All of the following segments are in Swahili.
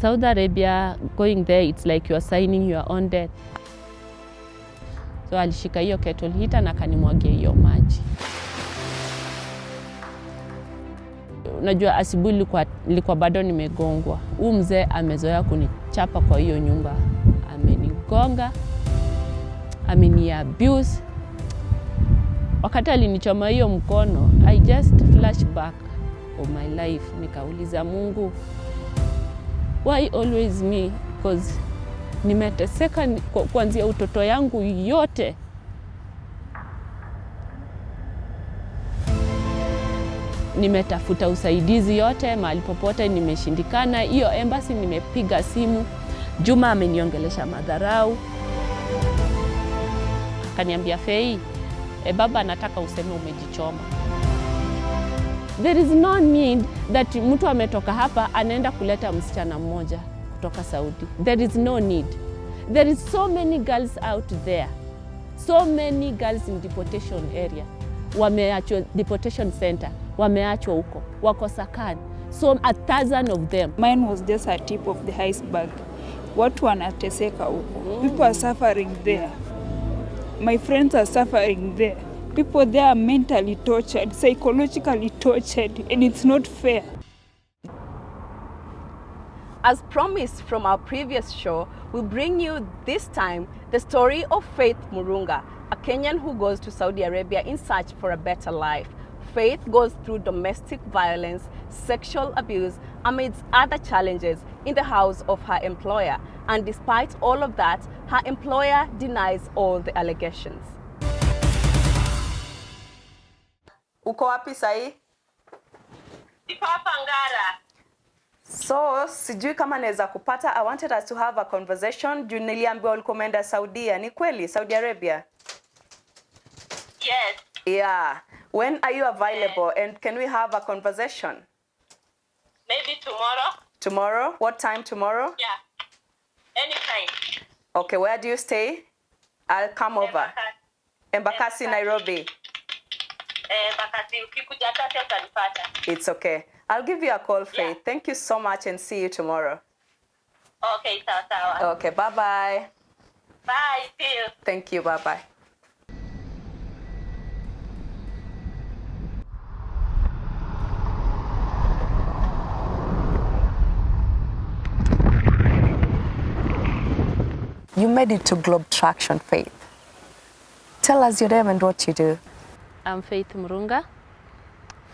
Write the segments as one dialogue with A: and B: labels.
A: Saudi Arabia, going there, it's like you are signing your own death. So alishika hiyo kettle heater na kanimwagia hiyo maji. Unajua asubuhi nilikuwa bado nimegongwa. Huyu mzee amezoea kunichapa kwa hiyo nyumba. Amenigonga, ameniabuse. Wakati alinichoma hiyo mkono, I just flash back of my life. Nikauliza Mungu, why always me? Because nimeteseka kuanzia utoto yangu yote. Nimetafuta usaidizi yote, mahali popote nimeshindikana. Hiyo embassy nimepiga simu. Juma ameniongelesha madharau. Akaniambia Fei, baba anataka useme umejichoma. There is no need that mtu ametoka hapa anaenda kuleta msichana mmoja kutoka Saudi. There is no need. There is so many girls out there. So many girls in deportation area. Wameachwa deportation center. Wameachwa huko. Wako Sakani. So 1,000 of them.
B: Mine was just a tip of the iceberg. Watu wanateseka huko. People are suffering there. My friends are suffering there. People there are mentally tortured, psychologically tortured, and it's not fair.
C: As promised from our previous show, we bring you this time the story of Faith Murunga, a Kenyan who goes to Saudi Arabia in search for a better life. Faith goes through domestic violence, sexual abuse, amidst other challenges in the house of her employer. And despite all of that, her employer denies all the allegations. Uko wapi sahi?
D: Niko hapa Ngara.
C: So, sijui kama naweza kupata. I wanted us to have a conversation. Juu niliambiwa ulikuwa umeenda Saudia. Ni kweli, Saudi Arabia?
D: Yes.
C: Yeah. When are you available? And can we have a conversation?
D: Maybe tomorrow.
C: Tomorrow? What time tomorrow?
D: Yeah. Anytime.
C: Okay, where do you stay? I'll come over. Embakasi, Nairobi.
D: Embakasi, ukikuja tata utanipata.
C: It's okay. I'll give you a call, Faith.
D: Yeah.
C: Thank you so much and see you tomorrow.
D: Okay, sawa.
C: Okay, bye-bye.
D: Bye, see you.
C: Thank you, bye-bye. You made it to Globe Traction, Faith. Tell us your name and what you do.
A: I'm Faith Murunga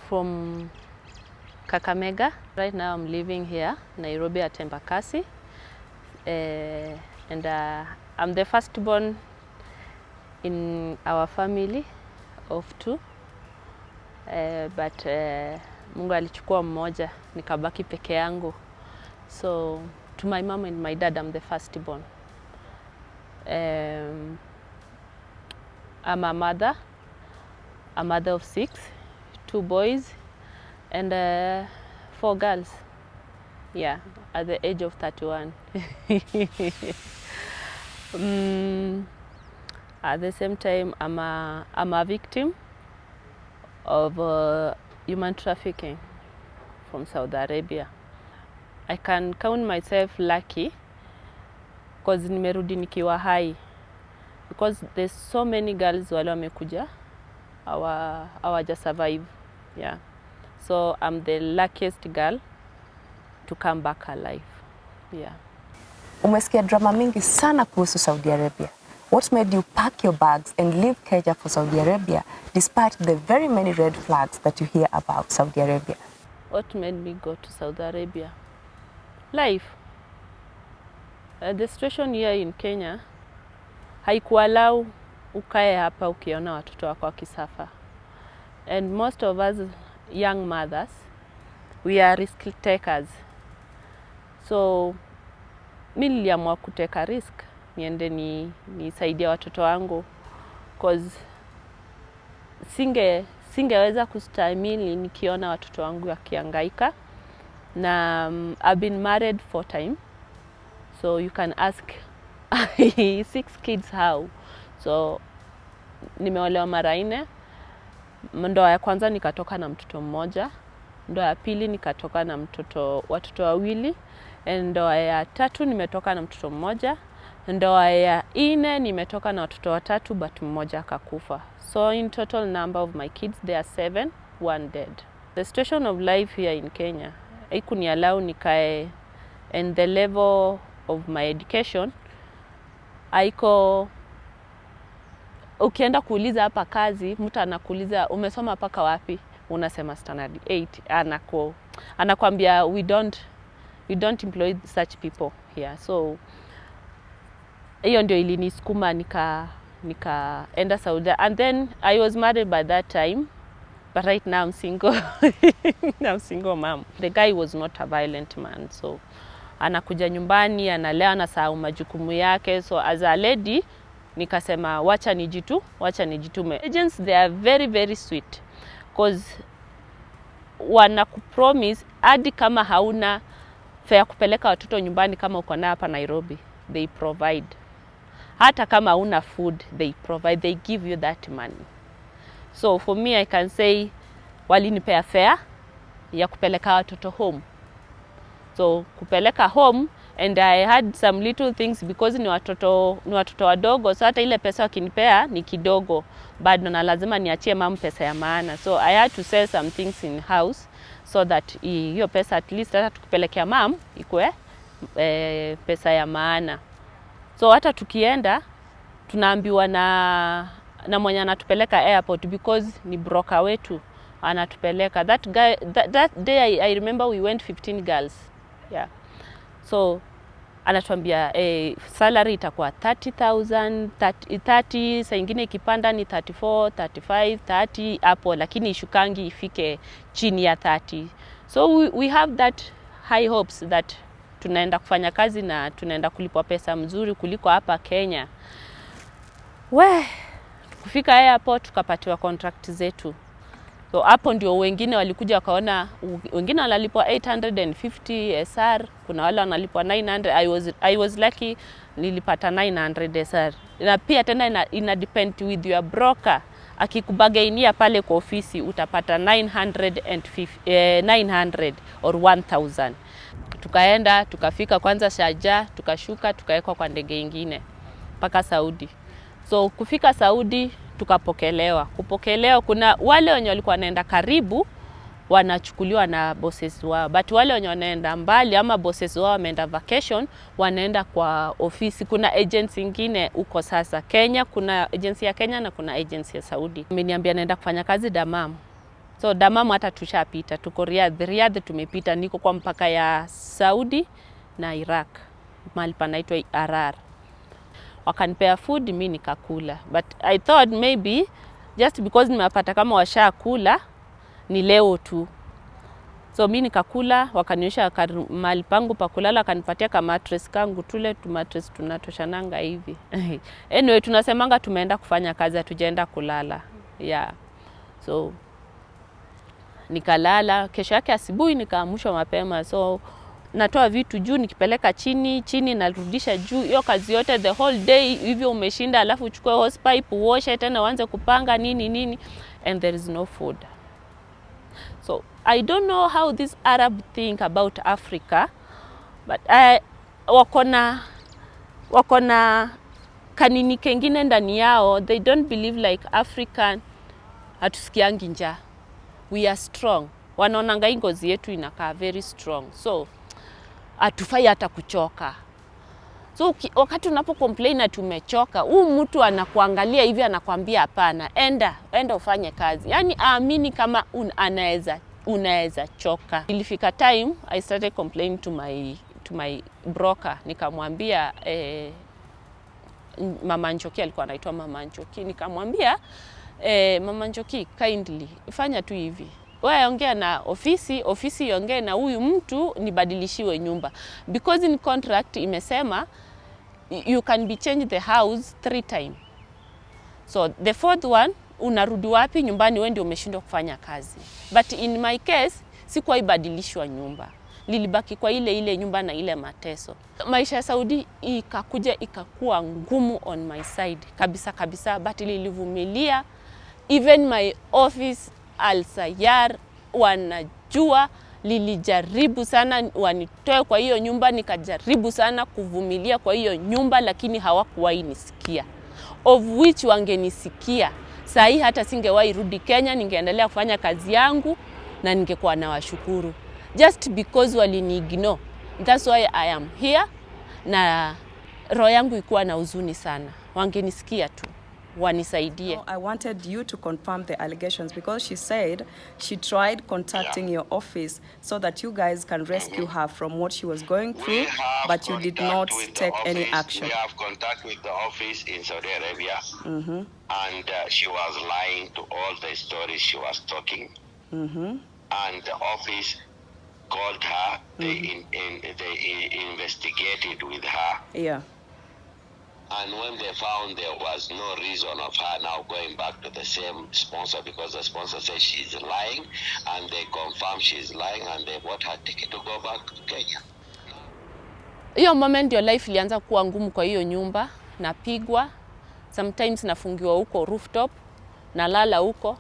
A: from Kakamega. Right now I'm living here, Nairobi at Embakasi. And I'm the firstborn in our family of 2. But Mungu alichukua mmoja, nikabaki peke yangu. So to my mom and my dad, I'm the firstborn. I'm a mother of 6, 2 boys and 4 girls. Yeah, at the age of 31. At the same time, I'm a victim of human trafficking from Saudi Arabia. I can count myself lucky because nimerudi nikiwa hai, because there's so many girls wale wamekuja hawaja survive. Yeah, so I'm the luckiest girl to come back alive. Yeah.
C: Umesikia drama mingi sana kuhusu Saudi Arabia. What made you pack your bags and leave Kenya for Saudi Arabia despite the very many red flags that you hear about Saudi Arabia?
A: What made me go to Saudi Arabia? Life. The situation here in Kenya haikualau ukae hapa ukiona watoto wako wakisafa. And most of us young mothers, we are risk takers. So mimi niliamua kuteka risk, niende nisaidia watoto wangu, cause singeweza kustahimili nikiona watoto wangu wakihangaika. Na I've been married 4 times. So you can ask 6 kids how. So nimeolewa mara 4. Ndoa ya kwanza nikatoka na mtoto mmoja. Ndoa ya pili nikatoka na watoto wawili. Ndoa ya tatu nimetoka na mtoto mmoja. Ndoa ya 4 nimetoka na watoto watatu but mmoja akakufa. So in total number of my kids there are 7, 1 dead. The situation of life here in Kenya haikuniallow nikae, and the level of my education haiko. Ukienda kuuliza hapa kazi, mtu anakuuliza umesoma paka wapi? Unasema standard 8. Anakuambia we don't employ such people here. So hiyo ndio ilinisukuma nikaenda Saudi. And then I was married by that time, but right now I'm single. I'm single mom. The guy was not a violent man, so anakuja nyumbani, analea, anasahau majukumu yake. So as a lady nikasema wacha nijitume. Agents, they are very very sweet because wanakupromise hadi kama hauna fare kupeleka watoto nyumbani kama uko na hapa Nairobi, they provide. Hata kama hauna food, they provide, they give you that money. So for me I can say walinipea fare ya kupeleka watoto home. So kupeleka home, and I had some little things because ni watoto wadogo, so hata ile pesa wakinipea ni kidogo, bado na lazima niachie mama pesa ya maana. So I had to sell some things in house so that hiyo pesa at least hata tukipelekea mama ikue pesa ya maana. So hata tukienda tunaambiwa na mwenye anatupeleka airport because ni broker wetu anatupeleka. That guy, that day I remember we went 15 girls. Yeah. So anatuambia salary itakuwa 30,000, 30, saa ingine ikipanda ni 34, 35, 30 hapo, lakini ishukangi ifike chini ya 30. So we have that high hopes that tunaenda kufanya kazi na tunaenda kulipwa pesa mzuri kuliko hapa Kenya. Kufika airport tukapatiwa contract zetu. So hapo ndio wengine walikuja wakaona, wengine wanalipwa 850 SR, kuna wale wanalipwa 900. I was lucky nilipata 900 SR. Na pia tena ina depend with your broker. Akikubagainia pale kwa ofisi utapata 900 or 1000. Tukaenda, tukafika kwanza Sharjah, tukashuka, tukawekwa kwa ndege nyingine mpaka Saudi. So kufika Saudi tukapokelewa. Kupokelewa, kuna wale wenye walikuwa wanaenda karibu wanachukuliwa na bosses wao, but wale wenye wanaenda mbali ama bosses wao wameenda vacation wanaenda kwa ofisi. Kuna agency nyingine huko sasa Kenya, kuna agency ya Kenya na kuna agency ya Saudi. Ameniambia naenda kufanya kazi Dammam. So Dammam hata tushapita, tuko Riyadh tumepita, niko kwa mpaka ya Saudi na Iraq, mahali panaitwa Arar. Wakanipea food, mimi nikakula, but I thought maybe just because nimepata kama washakula ni leo tu. So mimi nikakula, wakanionyesha mahali pangu pa kulala, wakanipatia kama mattress kangu, tule tu mattress tunatoshananga hivi. Anyway, tunasemanga tumeenda kufanya kazi, hatujaenda kulala. Yeah. So nikalala, kesho yake asubuhi nikaamshwa mapema. So natoa vitu juu nikipeleka chini narudisha juu. Hiyo kazi yote the whole day hivyo umeshinda, alafu uchukue hose pipe uoshe tena uanze kupanga nini and there is no food. So I don't know how these Arab think about Africa, but wakona kanini kengine ndani yao. They don't believe like African hatusikiangi njaa. We are strong. Wanaonanga ngozi yetu inakaa very strong. So hatufai hata kuchoka. So wakati unapo complain na tumechoka, mtu anakuangalia hivi anakuambia hapana, enda ufanye kazi. Yani aamini kama unaweza choka. Ilifika time I started complaining to my broker. Nikamwambia Mama Njoki, alikuwa anaitwa Mama Njoki. Nikamwambia Mama Njoki, kindly fanya tu hivi. Wewe ongea na ofisi iongee na huyu mtu nibadilishiwe nyumba, because in contract imesema you can be changed the house 3 times. So the 4th one unarudi wapi? Nyumbani wewe ndio umeshindwa kufanya kazi. But in my case sikuwa ibadilishwa nyumba, nilibaki kwa ile nyumba na ile mateso. Maisha ya Saudi ikakuwa ngumu on my side kabisa, but nilivumilia. Even my office Al Sayar Najua lilijaribu sana wanitoe kwa hiyo nyumba, nikajaribu sana kuvumilia kwa hiyo nyumba, lakini hawakuwahi nisikia. Of which wangenisikia, saa hii hata singewahi rudi Kenya, ningeendelea kufanya kazi yangu na ningekuwa na washukuru. Just because walini-ignore. That's why I am here, na roho yangu ikuwa na huzuni sana. Wangenisikia tu, wanisaidie.
E: I wanted you to confirm the allegations because she said she tried contacting your office so that you guys can rescue her from what she was going through, but you did not take any action.
F: We have contact with the office in Saudi Arabia, and she was lying to all the stories she was talking. And the office called her, they investigated with her.
E: Yeah.
F: And when they found there was no reason of her now going back to the same sponsor, because the sponsor says she's lying, and they confirmed she's lying, and they bought her ticket to go back to Kenya.
A: Hiyo moment ndio life ilianza kuwa ngumu kwa hiyo nyumba. Napigwa, sometimes nafungiwa huko rooftop, nalala huko.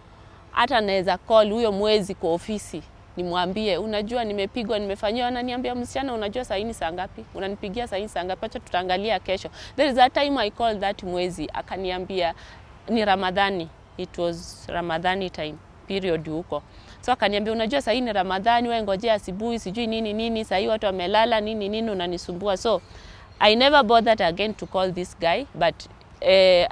A: Hata naweza call huyo mwezi kwa ofisi, nimwambie unajua nimepigwa, nimefanywa. Ananiambia msichana, unajua saa hii ni saa ngapi? Unanipigia saa hii saa ngapi? Acha tutaangalia kesho. There is a time I called that mwezi, akaniambia ni Ramadhani. It was Ramadhani time period huko. So akaniambia unajua saa hii ni Ramadhani, wewe ngojea asubuhi, sijui nini, saa hii watu wamelala nini unanisumbua. So I never bothered again to call this guy, but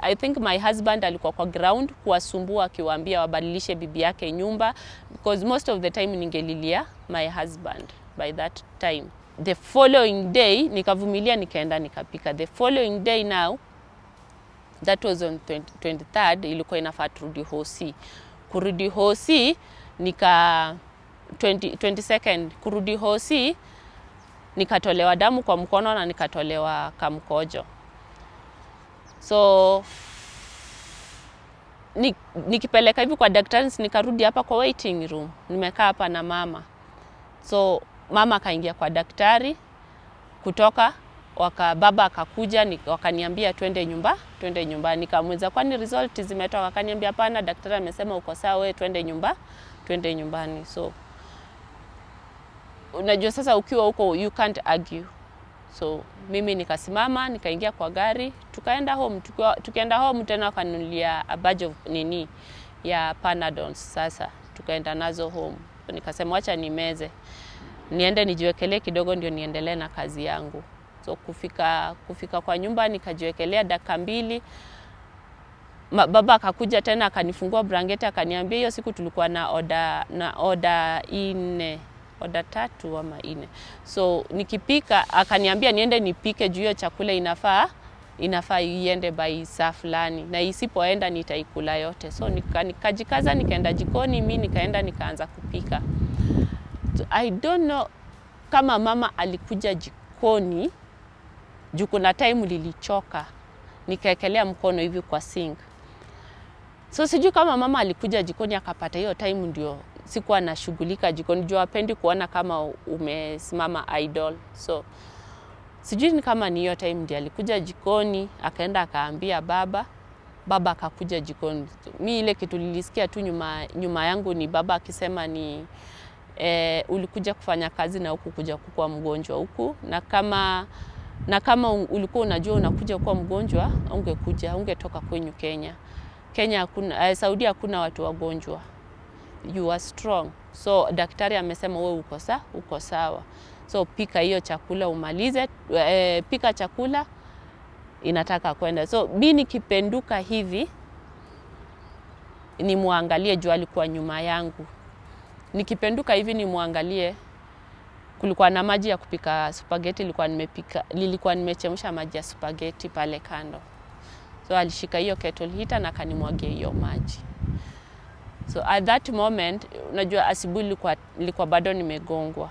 A: I think my husband alikuwa kwa ground kuwasumbua akiwaambia wabadilishe bibi yake nyumba, because most of the time ningelilia my husband by that time. The following day nikavumilia, nikaenda nikapika. The following day now, that was on 23rd, ilikuwa inafaa turudi Hosi. Kurudi Hosi 22nd kurudi Hosi, nikatolewa damu kwa mkono na nikatolewa kamkojo. So nikipeleka hivi kwa daktari, nikarudi hapa kwa waiting room. Nimekaa hapa na mama. So mama akaingia kwa daktari, kutoka baba akakuja, wakaniambia twende nyumbani. Nikamuuliza kwani result zimetoka? Akaniambia hapana, daktari amesema uko sawa, wewe twende nyumbani. So unajua sasa ukiwa huko you can't argue. So mimi nikasimama, nikaingia kwa gari, tukaenda home. Tukienda home tena wakanunulia a batch of ya Panadol. Sasa tukaenda nazo home. Nikasema acha nimeze, niende nijiwekelee kidogo ndio niendelee na kazi yangu. So kufika kwa nyumba nikajiwekelea dakika 2. Baba akakuja tena akanifungua blanketi, akaniambia hiyo siku tulikuwa na order 3 ama 4. So nikipika akaniambia niende nipike juu hiyo chakula inafaa iende by saa fulani, na isipoenda nitaikula yote. So nikajikaza, nikaenda jikoni, mimi nikaanza kupika. So I don't know kama mama alikuja jikoni juu kuna time lilichoka, nikaekelea mkono hivi kwa sink. So sijui kama mama alikuja jikoni akapata hiyo time ndio sikuwa nashughulika jikoni, juu hapendi kuona kama umesimama idle. So sijui ni kama ni hiyo time ndio alikuja jikoni, akaenda akaambia baba akakuja jikoni. Mimi ile kitu nilisikia tu nyuma yangu ni baba akisema ni ulikuja kufanya kazi na huku kuja kuwa mgonjwa huku, na kama ulikuwa unajua unakuja kuwa mgonjwa ungetoka kwenyu Kenya hakuna, Saudi hakuna watu wagonjwa. You are strong. So daktari amesema wewe uko sawa. So pika hiyo chakula umalize, pika chakula inataka kwenda. So mimi nikipenduka hivi nimwangalie juu alikuwa nyuma yangu. Nikipenduka hivi nimwangalie, kulikuwa na maji ya kupika spaghetti nilikuwa nimechemsha maji ya spaghetti pale kando. So alishika hiyo kettle heater na kanimwagia hiyo maji. So at that moment, unajua asubuhi nilikuwa bado nimegongwa.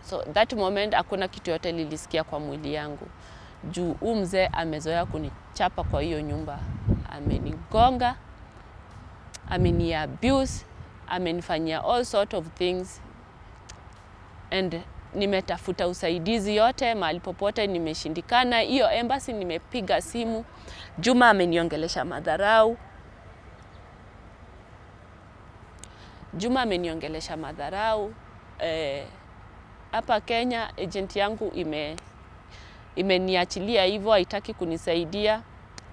A: So that moment hakuna kitu yote nilisikia kwa mwili yangu. Juu mzee amezoea kunichapa kwa hiyo nyumba. Amenigonga, ameniabuse, amenifanyia all sort of things. And nimetafuta usaidizi yote, mahali popote nimeshindikana. Hiyo embassy nimepiga simu. Juma ameniongelesha madharau. Juma ameniongelesha madharau. Hapa Kenya agent yangu imeniachilia hivyo, haitaki kunisaidia.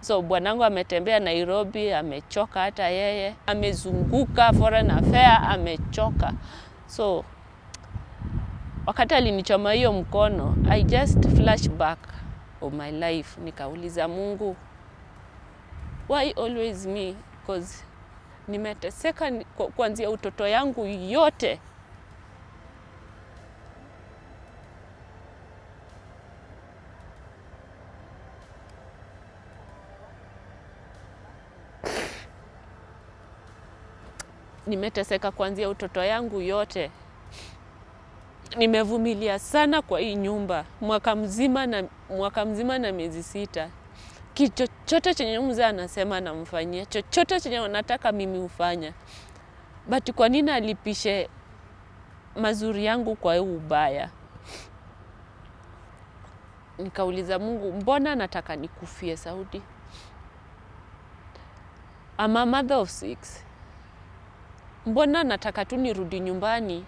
A: So bwanangu ametembea Nairobi, amechoka hata yeye. Amezunguka foreign affair, amechoka. So wakati alinichoma hiyo mkono, I just flashback of my life. Nikauliza Mungu, why always me? Because nimeteseka kuanzia utoto yangu yote. Nimeteseka kuanzia utoto yangu yote. Nimevumilia sana kwa hii nyumba. Mwaka mzima na miezi 6. Chochote chenye mzee anasema namfanyia. Chochote chenye nataka mimi hufanya. But kwa nini alipishe mazuri yangu kwa ubaya? Nikauliza Mungu, mbona nataka nikufie Saudi? I'm a mother of 6. Mbona nataka tu nirudi nyumbani,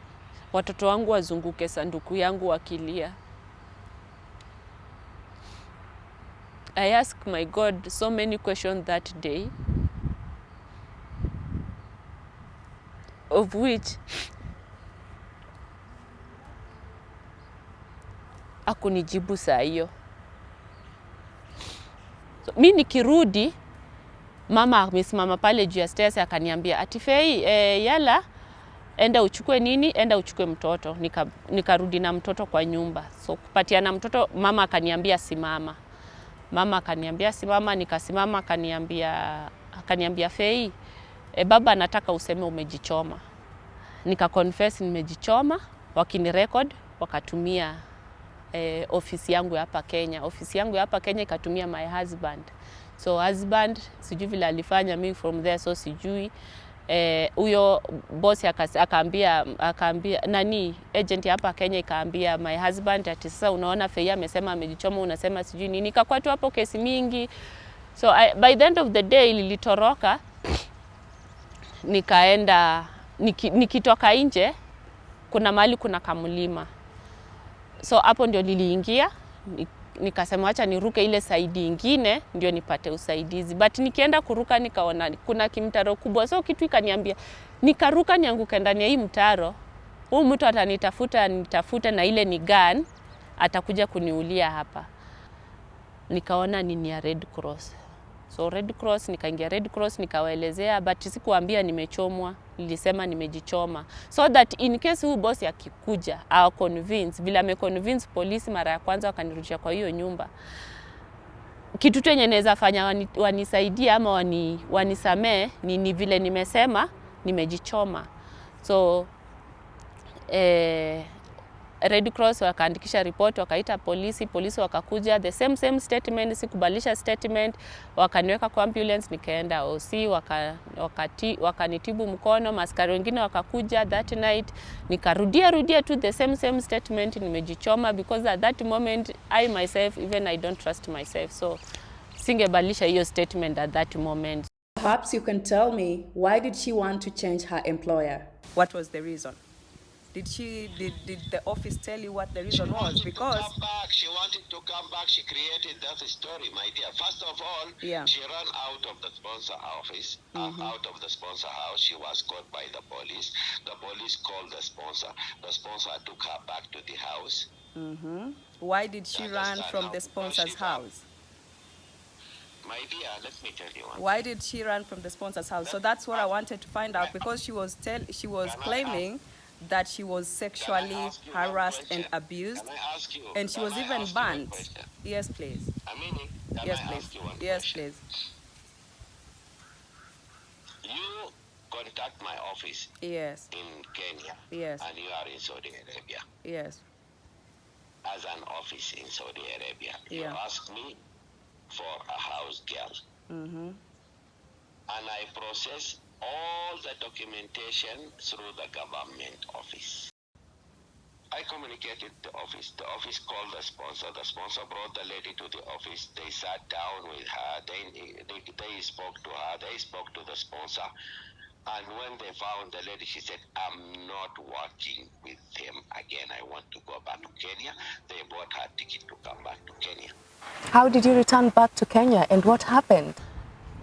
A: watoto wangu wazunguke sanduku yangu wakilia? I asked my God so many questions that day, of which hakunijibu saa hiyo. So, mimi nikirudi, mama amesimama pale juu ya stairs akaniambia, ati Fei, yala enda uchukue nini, enda uchukue mtoto. Nikarudi na mtoto kwa nyumba. So kupatia na mtoto, mama akaniambia simama. Mama akaniambia simama, nikasimama. Akaniambia Fei, baba anataka useme umejichoma. Nika confess nimejichoma, wakinirecord, wakatumia ofisi yangu hapa Kenya. Ofisi yangu hapa Kenya ikatumia my husband. So husband sijui vile alifanya, mimi from there so sijui. Huyo boss akaambia nani agent hapa Kenya ikaambia my husband ati sasa unaona Fei amesema amejichoma, unasema sijui nini. Nikakuwa tu hapo kesi mingi. So by the end of the day nilitoroka, nikaenda nikitoka nje kuna mahali kuna kamlima. So hapo ndio niliingia, nikasema acha niruke ile side nyingine ndio nipate usaidizi. But nikienda kuruka nikaona kuna kimtaro kubwa. So kitu ikaniambia nikaruka nianguke ndani ya hii mtaro. Huyu mtu atanitafuta na ile ni gun, atakuja kuniulia hapa. Nikaona nini ya Red Cross. So Red Cross, nikaingia Red Cross nikawaelezea, but sikuambia nimechomwa, nilisema nimejichoma. So that in case huyu boss akikuja, au convince, bila convince polisi mara ya kwanza wakanirudisha kwa hiyo nyumba. Kitu tu yenye naweza fanya wanisaidie ama wanisamee ni vile nimesema nimejichoma. So Red Cross wakaandikisha report, wakaita polisi wakakuja, the same statement, sikubadilisha statement, wakaniweka kwa ambulance, nikaenda OC, wakanitibu mkono, maskari wengine wakakuja that night, nikarudia tu the same statement, nimejichoma, because at that moment I myself, even I don't trust myself, so singebadilisha hiyo statement at that moment.
E: Perhaps you can tell me, why did she want to change her employer? What was the reason? Did the office tell you what the reason was? Because
F: She wanted to come back. She created that story, my dear. First of all, she ran out of the sponsor office, out of the sponsor house. She was caught by the police. The police called the sponsor. The sponsor took her back to the house.
E: Why did she run from the sponsor's house?
F: My dear, let me tell you one.
E: Why did she run from the sponsor's house? So that's what I wanted to find out, because she was claiming that she was sexually harassed and abused, and she was even banned. Yes, please. Yes, please. Yes, please.
F: You contact my office.
E: Yes.
F: In Kenya.
E: Yes.
F: And you are in Saudi Arabia.
E: Yes.
F: As an office in Saudi Arabia, you ask me for a house girl. And I process all the documentation through the government office. I communicated the office. The office called the sponsor. The sponsor brought the lady to the office. They sat down with her. They spoke to her. They spoke to the sponsor. And when they found the lady, she said, I'm not working with them again. I want to go back to Kenya. They bought her ticket to come back to Kenya.
G: How did you return back to Kenya and what happened?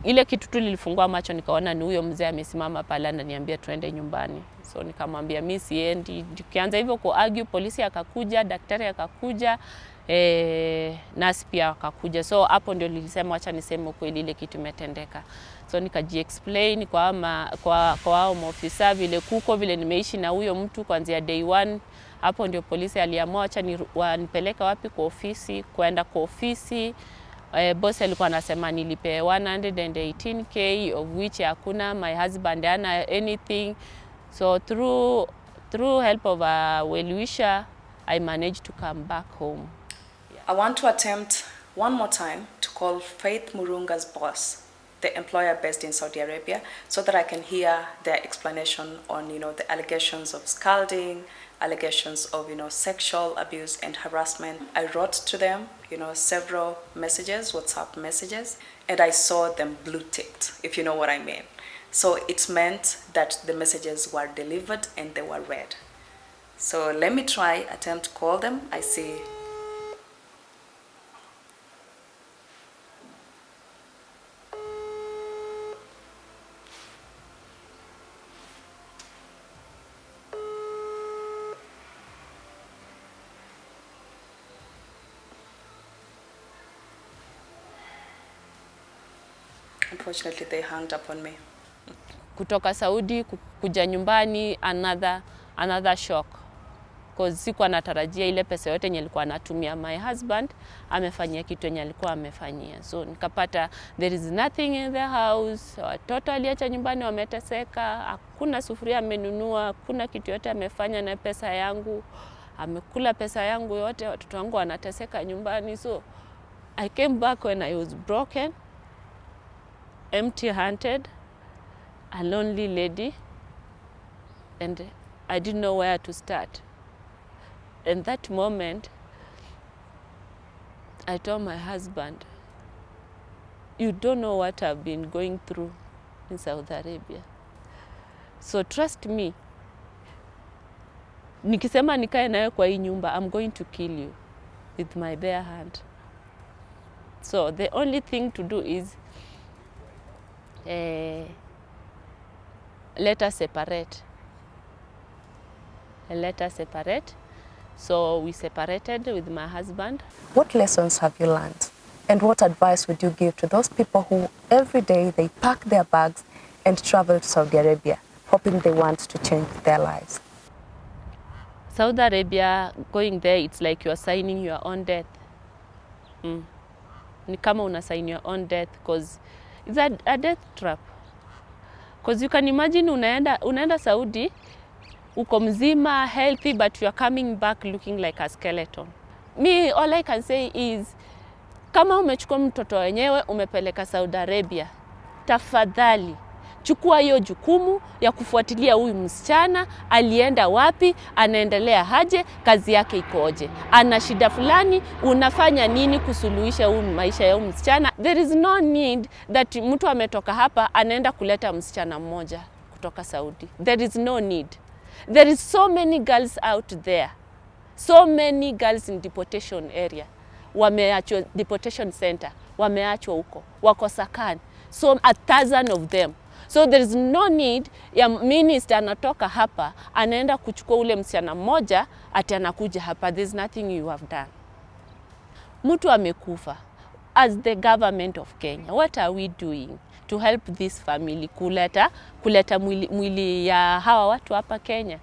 A: Ile kitu tu nilifungua macho nikaona ni huyo mzee amesimama pale ananiambia tuende nyumbani. So nikamwambia mimi siendi. Tukianza hivyo kuargue, polisi akakuja, daktari akakuja, nasi pia akakuja. So hapo ndio nilisema acha niseme kweli ile kitu imetendeka. So nikaji-explain kwa hao maofisa vile kuko vile nimeishi na huyo mtu kuanzia day one. Hapo ndio polisi aliamua acha wanipeleke wapi kwa ofisi, kwenda kwa ofisi. Boss alikuwa anasema nilipe 118k of which hakuna, my husband hana anything. So through help of a well-wisher, I managed to come back home.
E: I want to attempt one more time to call Faith Murunga's boss, the employer based in Saudi Arabia, so that I can hear their explanation on, the allegations of scalding, allegations of, sexual abuse and harassment. I wrote to them, several messages, WhatsApp messages, and I saw them blue ticked, if you know what I mean. So it meant that the messages were delivered and they were read. So let me attempt to call them. I see. Unfortunately, they hung up on me.
A: Kutoka Saudi kuja nyumbani, another shock. Because sikuwa natarajia ile pesa yote yenye alikuwa anatumia my husband amefanyia kitu yenye alikuwa amefanyia. So nikapata there is nothing in the house. Watoto aliacha nyumbani wameteseka, hakuna sufuria amenunua, hakuna kitu yote amefanya na pesa yangu. Amekula pesa yangu yote, watoto wangu wanateseka nyumbani. So I came back when I was broken, empty-handed, a lonely lady, and I didn't know where to start. In that moment, I told my husband, you don't know what I've been going through in Saudi Arabia. So trust me, nikisema nikae nawe kwa hii nyumba, I'm going to kill you with my bare hand. So the only thing to do is let us separate. So we separated with my husband.
G: What lessons have you learned? And what advice would you give to those people who every day they pack their bags and travel to Saudi Arabia, hoping they want to change their lives?
A: Saudi Arabia, going there, it's like you're signing your own death. Ni kama una sign your own death, because it's a death trap. Because you can imagine unaenda Saudi, uko mzima, healthy, but you are coming back looking like a skeleton. Me, all I can say is, kama umechukua mtoto wenyewe umepeleka Saudi Arabia, tafadhali chukua hiyo jukumu ya kufuatilia huyu msichana, alienda wapi, anaendelea haje, kazi yake ikoje, ana shida fulani, unafanya nini kusuluhisha huyu maisha ya huyu msichana. There is no need that mtu ametoka hapa anaenda kuleta msichana mmoja kutoka Saudi. There is no need. There is so many girls out there. So many girls in deportation area. Wameachwa deportation center, wameachwa huko, wako sakani. So 1,000 of them. So there is no need ya minister anatoka hapa, anaenda kuchukua ule msichana mmoja, ati anakuja hapa. There's nothing you have done. Mtu amekufa. As the government of Kenya, what are we doing to help this family kuleta mwili ya hawa watu hapa Kenya?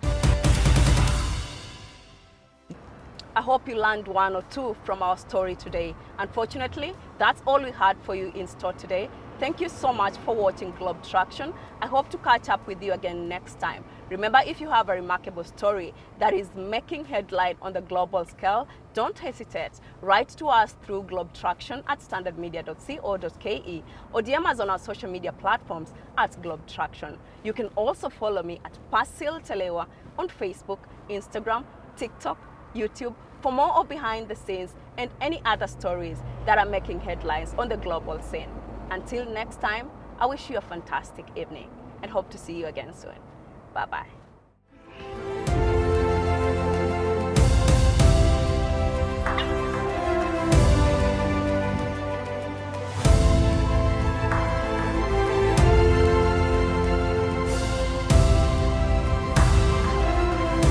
C: I hope you learned one or two from our story today. Unfortunately, that's all we had for you in store today. Thank you so much for watching Globe Traction. I hope to catch up with you again next time. Remember, if you have a remarkable story that is making headline on the global scale, don't hesitate. Write to us through Globe Traction at standardmedia.co.ke or DM us on our social media platforms at Globe Traction. You can also follow me at Pasil Telewa on Facebook, Instagram, TikTok, YouTube for more of behind the scenes and any other stories that are making headlines on the global scene. Until next time, I wish you a fantastic evening. and hope to see you again soon. Bye-bye.